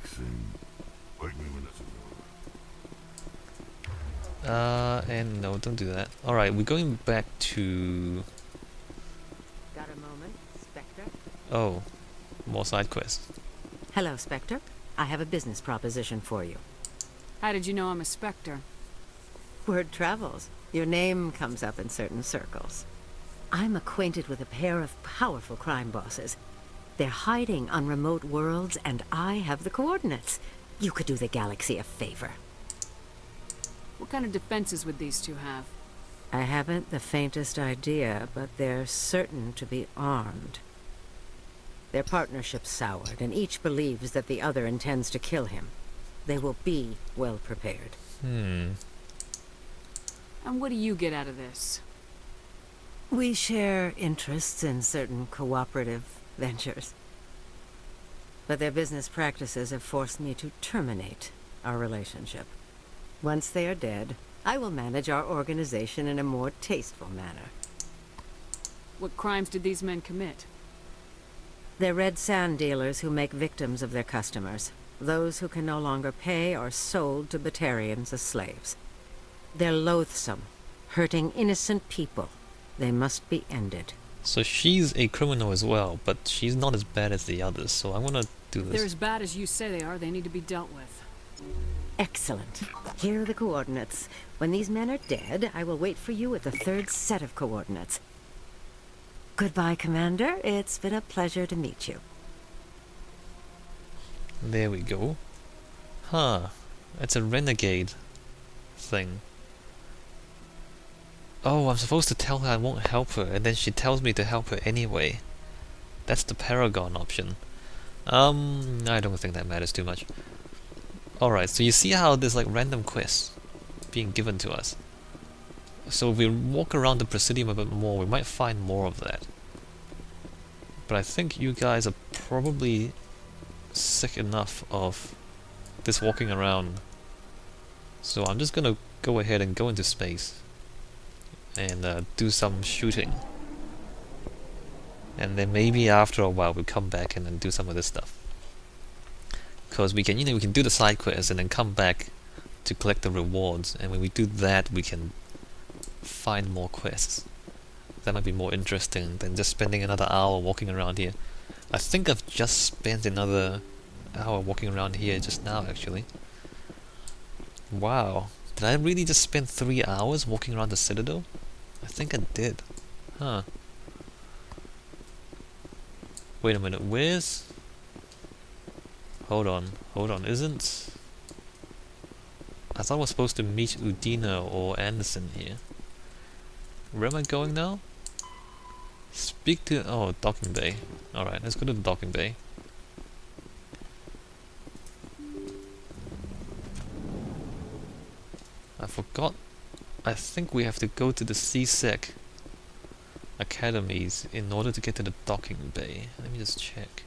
relaxing. Wake me when it's over. And no, don't do that. Alright, we're going back to... Got a moment, Spectre? Oh, more side quests. Hello, Spectre. I have a business proposition for you. How did you know I'm a Spectre? Word travels. Your name comes up in certain circles. I'm acquainted with a pair of powerful crime bosses. They're hiding on remote worlds, and I have the coordinates. You could do the galaxy a favor. What kind of defenses would these two have? I haven't the faintest idea, but they're certain to be armed. Their partnership's soured, and each believes that the other intends to kill him. They will be well prepared. And what do you get out of this? We share interests in certain cooperative ventures. But their business practices have forced me to terminate our relationship. Once they are dead, I will manage our organization in a more tasteful manner. What crimes did these men commit? They're red sand dealers who make victims of their customers. Those who can no longer pay are sold to Batarians as slaves. They're loathsome, hurting innocent people. They must be ended. So she's a criminal as well, but she's not as bad as the others, so I wanna do If they're this. as bad as you say they are, they need to be dealt with. Excellent. Here are the coordinates. When these men are dead, I will wait for you at the third set of coordinates. Goodbye, Commander. It's been a pleasure to meet you. There we go. Huh. It's a renegade thing. Oh, I'm supposed to tell her I won't help her, and then she tells me to help her anyway. That's the Paragon option. I don't think that matters too much. Alright, so you see how there's like random quests being given to us. So if we walk around the Presidium a bit more, we might find more of that. But I think you guys are probably sick enough of this walking around. So I'm just gonna go ahead and go into space and do some shooting. And then maybe after a while we'll come back and then do some of this stuff. Because we can, we can do the side quests and then come back to collect the rewards, and when we do that we can find more quests. That might be more interesting than just spending another hour walking around here. I think I've just spent another hour walking around here just now actually. Wow, did I really just spend 3 hours walking around the Citadel? I think I did. Huh. Wait a minute, where's... Hold on, isn't... I thought I was supposed to meet Udina or Anderson here. Where am I going now? Speak to... oh, docking bay. Alright, let's go to the docking bay. I forgot. I think we have to go to the CSEC academies in order to get to the docking bay. Let me just check.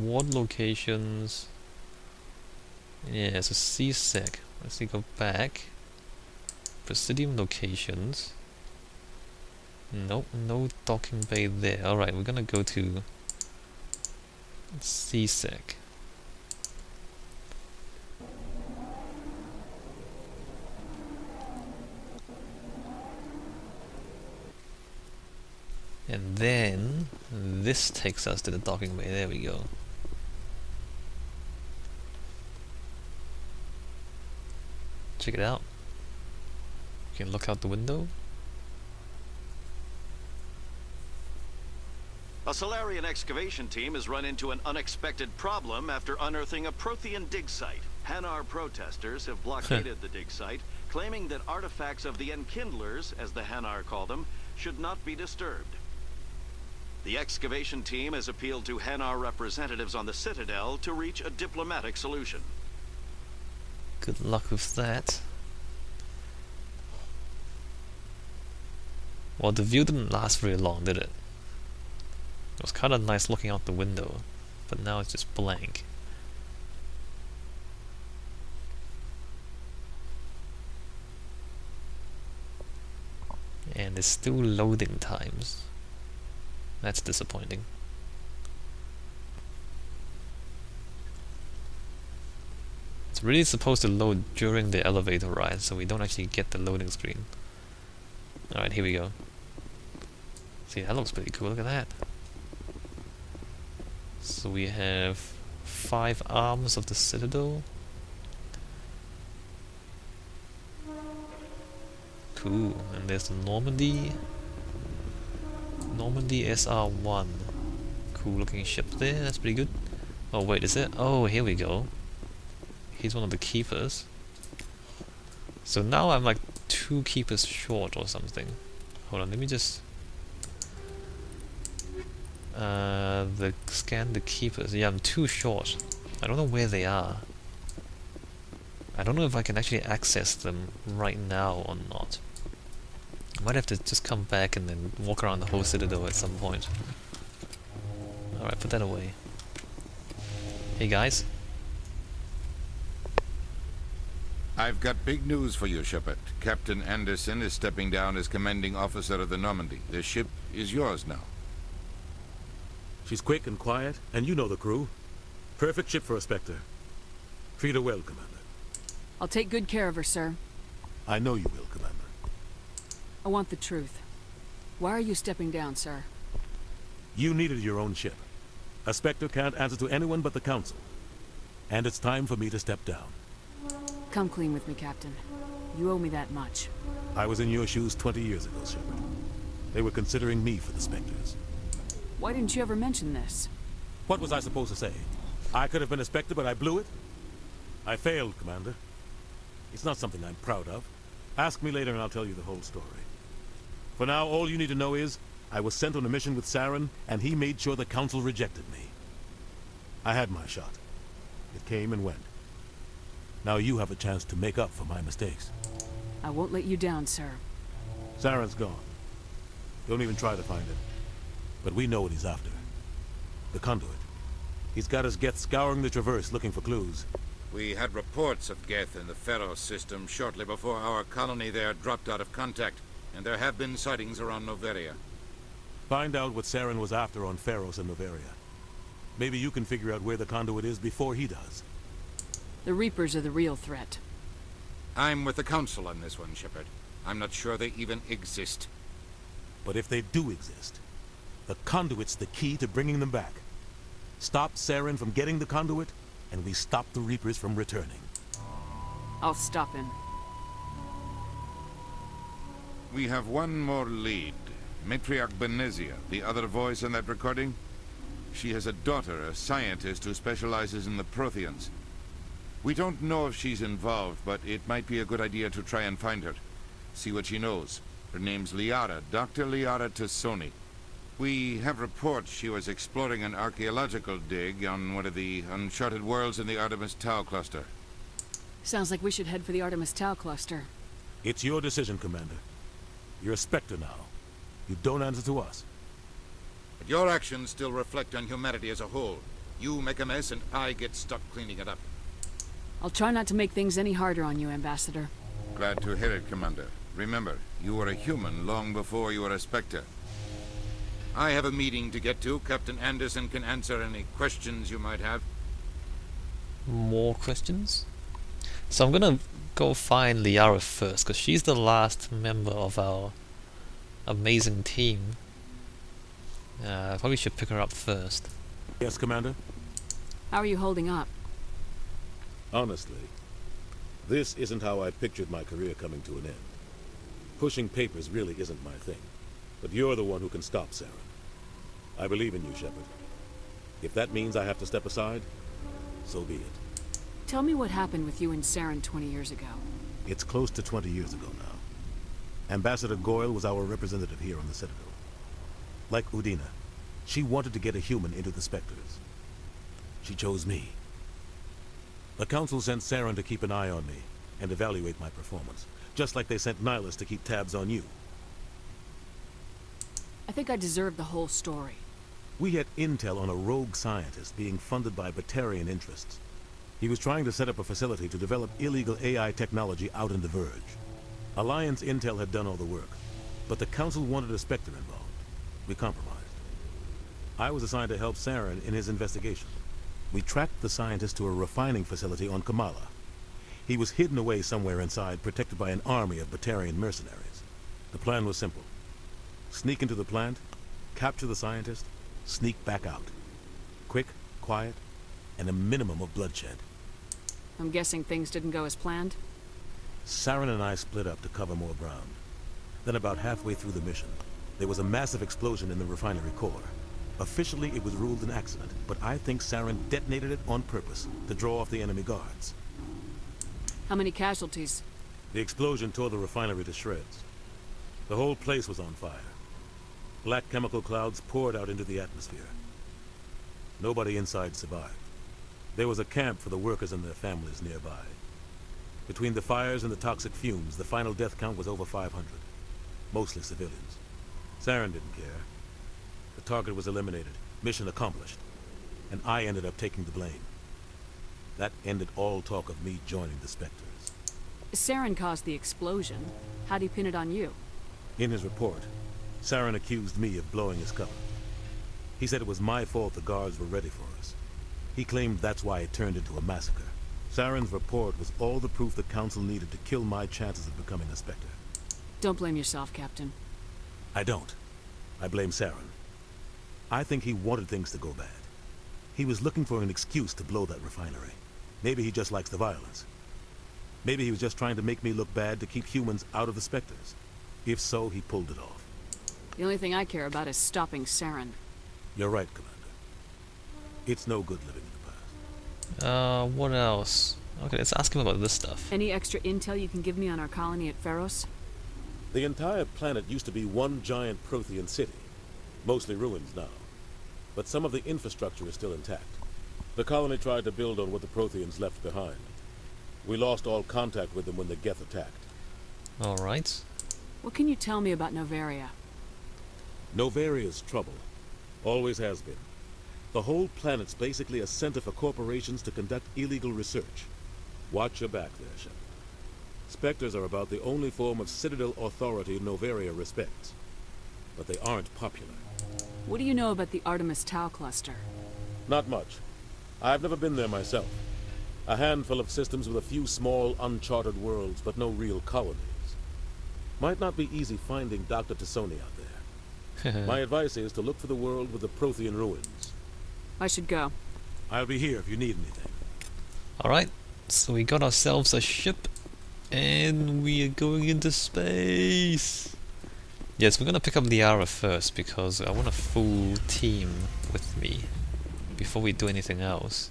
Ward locations. Yeah, so CSEC. Let's see, go back. Presidium locations. Nope, no docking bay there. Alright, we're gonna go to CSEC. And then this takes us to the docking bay. There we go. Check it out. You can look out the window. A Solarian excavation team has run into an unexpected problem after unearthing a Prothean dig site. Hanar protesters have blockaded the dig site, claiming that artifacts of the Enkindlers, as the Hanar call them, should not be disturbed. The excavation team has appealed to Hanar representatives on the Citadel to reach a diplomatic solution. Good luck with that. Well, the view didn't last very long, did it? It was kind of nice looking out the window, but now it's just blank. And there's still loading times. That's disappointing. It's really supposed to load during the elevator ride, so we don't actually get the loading screen. Alright, here we go. See, that looks pretty cool, look at that. So we have 5 arms of the Citadel. Cool, and there's the Normandy. Normandy SR-1. Cool looking ship there, that's pretty good. Oh wait, is it? Oh, here we go. He's one of the keepers. So now I'm like 2 keepers short or something. Hold on, let me just... scan the keepers. Yeah, I'm 2 short. I don't know where they are. I don't know if I can actually access them right now or not. I might have to just come back and then walk around the whole Citadel at some point. Alright, put that away. Hey guys. I've got big news for you, Shepard. Captain Anderson is stepping down as commanding officer of the Normandy. The ship is yours now. She's quick and quiet, and you know the crew. Perfect ship for a Spectre. Treat her well, Commander. I'll take good care of her, sir. I know you will, Commander. I want the truth. Why are you stepping down, sir? You needed your own ship. A Spectre can't answer to anyone but the Council. And it's time for me to step down. Come clean with me, Captain. You owe me that much. I was in your shoes 20 years ago, Shepard. They were considering me for the Spectres. Why didn't you ever mention this? What was I supposed to say? I could have been a Spectre, but I blew it? I failed, Commander. It's not something I'm proud of. Ask me later and I'll tell you the whole story. For now, all you need to know is, I was sent on a mission with Saren, and he made sure the Council rejected me. I had my shot. It came and went. Now you have a chance to make up for my mistakes. I won't let you down, sir. Saren's gone. Don't even try to find him. But we know what he's after. The conduit. He's got his Geth scouring the Traverse looking for clues. We had reports of Geth in the Pharos system shortly before our colony there dropped out of contact, and there have been sightings around Noveria. Find out what Saren was after on Pharos and Noveria. Maybe you can figure out where the conduit is before he does. The Reapers are the real threat. I'm with the Council on this one, Shepard. I'm not sure they even exist. But if they do exist, the conduit's the key to bringing them back. Stop Saren from getting the conduit, and we stop the Reapers from returning. I'll stop him. We have one more lead. Matriarch Benezia, the other voice in that recording. She has a daughter, a scientist who specializes in the Protheans. We don't know if she's involved, but it might be a good idea to try and find her. See what she knows. Her name's Liara, Dr. Liara Tassoni. We have reports she was exploring an archaeological dig on one of the uncharted worlds in the Artemis Tau cluster. Sounds like we should head for the Artemis Tau cluster. It's your decision, Commander. You're a Spectre now. You don't answer to us. But your actions still reflect on humanity as a whole. You make a mess and I get stuck cleaning it up. I'll try not to make things any harder on you, Ambassador. Glad to hear it, Commander. Remember, you were a human long before you were a Spectre. I have a meeting to get to. Captain Anderson can answer any questions you might have. More questions? So I'm gonna go find Liara first, because she's the last member of our amazing team. I probably should pick her up first. Yes, Commander? How are you holding up? Honestly, this isn't how I pictured my career coming to an end. Pushing papers really isn't my thing. But you're the one who can stop Saren. I believe in you, Shepard. If that means I have to step aside, so be it. Tell me what happened with you and Saren 20 years ago. It's close to 20 years ago now. Ambassador Goyle was our representative here on the Citadel. Like Udina, she wanted to get a human into the Spectres. She chose me. The Council sent Saren to keep an eye on me and evaluate my performance, just like they sent Nihilus to keep tabs on you. I think I deserve the whole story. We had intel on a rogue scientist being funded by Batarian interests. He was trying to set up a facility to develop illegal AI technology out in the Verge. Alliance intel had done all the work. But the Council wanted a Spectre involved. We compromised. I was assigned to help Saren in his investigation. We tracked the scientist to a refining facility on Kamala. He was hidden away somewhere inside, protected by an army of Batarian mercenaries. The plan was simple. Sneak into the plant, capture the scientist, sneak back out. Quick, quiet, and a minimum of bloodshed. I'm guessing things didn't go as planned? Saren and I split up to cover more ground. Then about halfway through the mission, there was a massive explosion in the refinery core. Officially, it was ruled an accident, but I think Saren detonated it on purpose to draw off the enemy guards. How many casualties? The explosion tore the refinery to shreds. The whole place was on fire. Black chemical clouds poured out into the atmosphere. Nobody inside survived. There was a camp for the workers and their families nearby. Between the fires and the toxic fumes, the final death count was over 500. Mostly civilians. Saren didn't care. The target was eliminated, mission accomplished, and I ended up taking the blame. That ended all talk of me joining the Spectres. Saren caused the explosion. How'd he pin it on you? In his report, Saren accused me of blowing his cover. He said it was my fault the guards were ready for us. He claimed that's why it turned into a massacre. Saren's report was all the proof the Council needed to kill my chances of becoming a Spectre. Don't blame yourself, Captain. I don't. I blame Saren. I think he wanted things to go bad. He was looking for an excuse to blow that refinery. Maybe he just likes the violence. Maybe he was just trying to make me look bad to keep humans out of the Spectres. If so, he pulled it off. The only thing I care about is stopping Saren. You're right, Commander. It's no good living in the past. What else? Okay, let's ask him about this stuff. Any extra intel you can give me on our colony at Pharos? The entire planet used to be one giant Prothean city. Mostly ruins now. But some of the infrastructure is still intact. The colony tried to build on what the Protheans left behind. We lost all contact with them when the Geth attacked. Alright. What can you tell me about Novaria? Novaria's trouble. Always has been. The whole planet's basically a center for corporations to conduct illegal research. Watch your back there, Shepard. Spectres are about the only form of Citadel authority Novaria respects. But they aren't popular. What do you know about the Artemis Tau cluster? Not much. I've never been there myself. A handful of systems with a few small, uncharted worlds, but no real colonies. Might not be easy finding Dr. Tassoni out there. My advice is to look for the world with the Prothean ruins. I should go. I'll be here if you need anything. Alright, so we got ourselves a ship, and we are going into space. Yes, we're gonna pick up the Ara first, because I want a full team with me before we do anything else.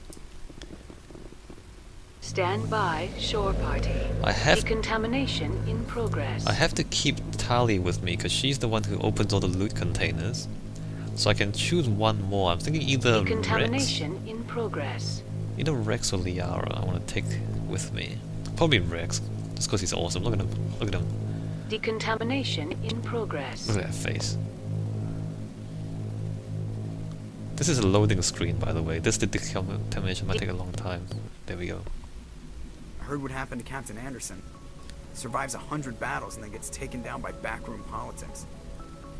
Stand by, shore party. Decontamination in progress. I have to keep Tali with me, because she's the one who opens all the loot containers. So I can choose one more. I'm thinking either Decontamination in progress. Either Rex or Liara I want to take with me. Probably Rex, just because he's awesome. Look at him. Look at him. Decontamination in progress. Look at that face. This is a loading screen, by the way. This decontamination might take a long time. There we go. I heard what happened to Captain Anderson. Survives 100 battles and then gets taken down by backroom politics.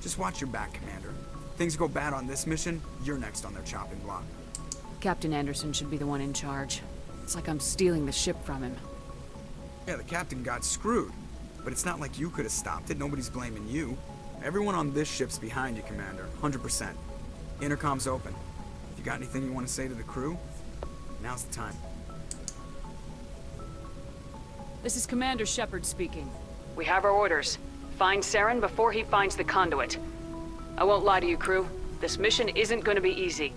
Just watch your back, Commander. Things go bad on this mission, you're next on their chopping block. Captain Anderson should be the one in charge. It's like I'm stealing the ship from him. Yeah, the captain got screwed. But it's not like you could have stopped it. Nobody's blaming you. Everyone on this ship's behind you, Commander. 100%. Intercom's open. If you got anything you want to say to the crew, now's the time. This is Commander Shepard speaking. We have our orders. Find Saren before he finds the conduit. I won't lie to you, crew. This mission isn't going to be easy.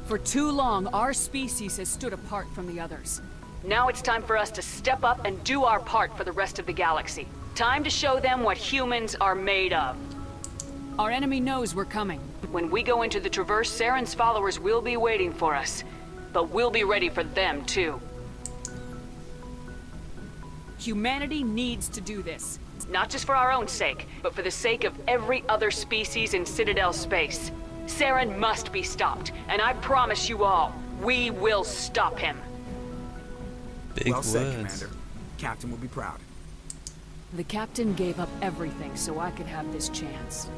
For too long, our species has stood apart from the others. Now it's time for us to step up and do our part for the rest of the galaxy. Time to show them what humans are made of. Our enemy knows we're coming. When we go into the Traverse, Saren's followers will be waiting for us. But we'll be ready for them, too. Humanity needs to do this. Not just for our own sake, but for the sake of every other species in Citadel space. Saren must be stopped, and I promise you all, we will stop him. Big well words. said, Commander. Captain will be proud. The captain gave up everything so I could have this chance.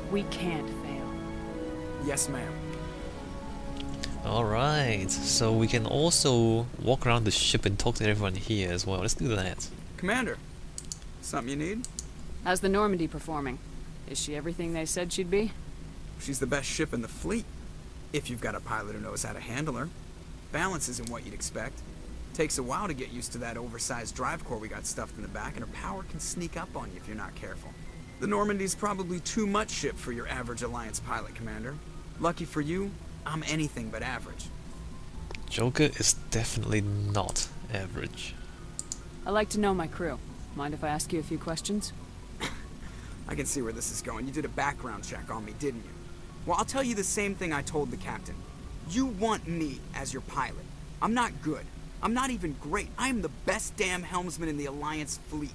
We can't fail. Yes, ma'am. Alright, so we can also walk around the ship and talk to everyone here as well. Let's do that. Commander, something you need? How's the Normandy performing? Is she everything they said she'd be? She's the best ship in the fleet. If you've got a pilot who knows how to handle her. Balance isn't what you'd expect. Takes a while to get used to that oversized drive core we got stuffed in the back, and her power can sneak up on you if you're not careful. The Normandy's probably too much ship for your average Alliance pilot, Commander. Lucky for you, I'm anything but average. Joker is definitely not average. I like to know my crew. Mind if I ask you a few questions? I can see where this is going. You did a background check on me, didn't you? Well, I'll tell you the same thing I told the captain. You want me as your pilot. I'm not good. I'm not even great. I am the best damn helmsman in the Alliance fleet.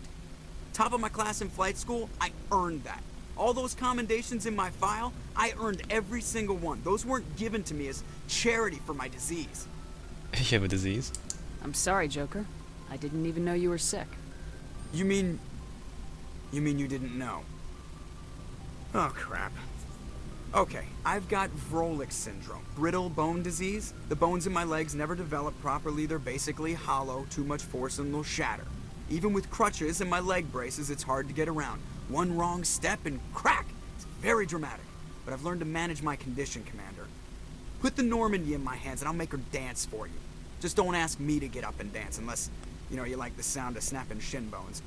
Top of my class in flight school, I earned that. All those commendations in my file, I earned every single one. Those weren't given to me as charity for my disease. You have a disease? I'm sorry, Joker. I didn't even know you were sick. You mean you didn't know? Oh, crap. Okay, I've got Vrolik syndrome, brittle bone disease. The bones in my legs never develop properly. They're basically hollow, too much force and they'll shatter. Even with crutches and my leg braces, it's hard to get around. One wrong step and crack! It's very dramatic, but I've learned to manage my condition, Commander. Put the Normandy in my hands and I'll make her dance for you. Just don't ask me to get up and dance unless, you know, you like the sound of snapping shin bones.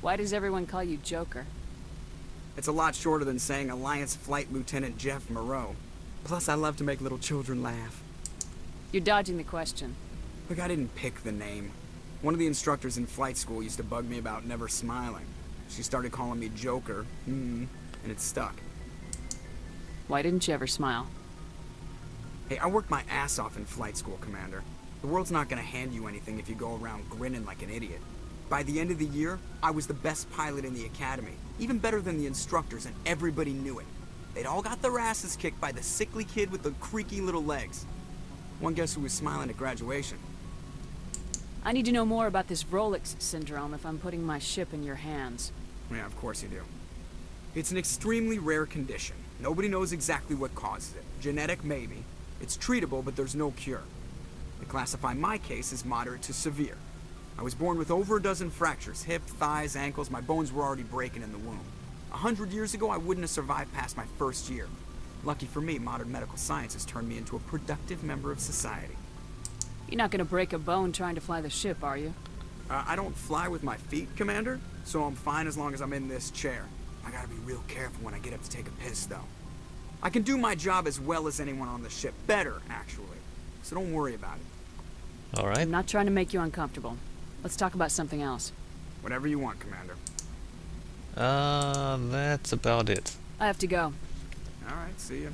Why does everyone call you Joker? It's a lot shorter than saying Alliance Flight Lieutenant Jeff Moreau. Plus, I love to make little children laugh. You're dodging the question. Look, I didn't pick the name. One of the instructors in flight school used to bug me about never smiling. She started calling me Joker, and it stuck. Why didn't you ever smile? Hey, I worked my ass off in flight school, Commander. The world's not gonna hand you anything if you go around grinning like an idiot. By the end of the year, I was the best pilot in the academy, even better than the instructors, and everybody knew it. They'd all got their asses kicked by the sickly kid with the creaky little legs. One guess who was smiling at graduation? I need to know more about this Vrolik syndrome if I'm putting my ship in your hands. Yeah, of course you do. It's an extremely rare condition. Nobody knows exactly what causes it. Genetic, maybe. It's treatable, but there's no cure. They classify my case as moderate to severe. I was born with over a dozen fractures, hip, thighs, ankles. My bones were already breaking in the womb. 100 years ago, I wouldn't have survived past my first year. Lucky for me, modern medical science has turned me into a productive member of society. You're not gonna break a bone trying to fly the ship, are you? I don't fly with my feet, Commander, so I'm fine as long as I'm in this chair. I gotta be real careful when I get up to take a piss, though. I can do my job as well as anyone on the ship. Better, actually. So don't worry about it. Alright. I'm not trying to make you uncomfortable. Let's talk about something else. Whatever you want, Commander. That's about it. I have to go. All right, see ya.